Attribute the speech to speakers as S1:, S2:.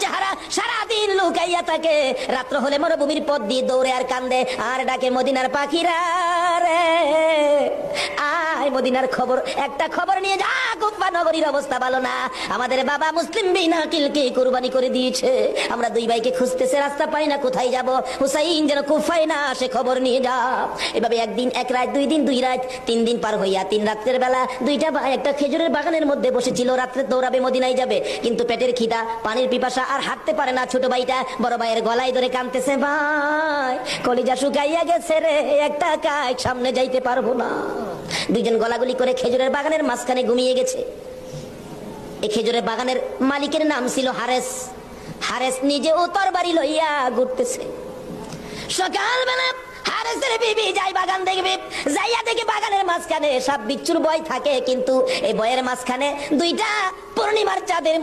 S1: চেহারা, সারাদিন লুকাইয়া থাকে, রাত্র হলে মরুভূমির পথ দিয়ে দৌড়ে আর কান্দে আর ডাকে মদিনার পাখিরা রে আয় মদিনার খবর, একটা খবর নিয়ে যা, কুফা নগরীর অবস্থা ভালো না, আমাদের বাবা মুসলিম বিন আকিলকে কুরবানি করে দিয়েছে, আমরা দুই ভাইকে খুঁজতেছে, রাস্তা পাই না, কোথায় যাব, হুসাইন যেন কুফায় না আসে, খবর নিয়ে যা। এভাবে একদিন এক রাত, দুই দিন দুই রাত, 3 দিন পার হইয়া 3 রাত্রের বেলা দুইটা ভাই একটা খেজুরের বাগানের মধ্যে বসেছিল, রাত্রে দৌড়াবে মদিনায় যাবে, কিন্তু পেটের খিদা, পানির পিপাসা, আর হাঁটতে পারে না। ছোট ভাইটা বড় ভাইয়ের গলায় ধরে কাঁদতেছে, ভাই কলিজা শুকাইয়া গেছে রে, একটা কাজ সামনে যাইতে পারবো না। দুইজন গলাগুলি করে খেজুরের বাগানের মাঝখানে ঘুমিয়ে গেছে। এই খেজুরের বাগানের মালিকের নাম ছিল হারেস। হারেস নিজে ও তরবারি লইয়া ঘুরতেছে। সকালবেলা হারেসের বিবি যাই বাগান দেখবে, যাইয়া দেখে বাগানের মাঝখানে সাপ বিচ্ছুর ভয় থাকে, কিন্তু এই ভয়ের মাঝখানে দুইটা পূর্ণিমার চাঁদের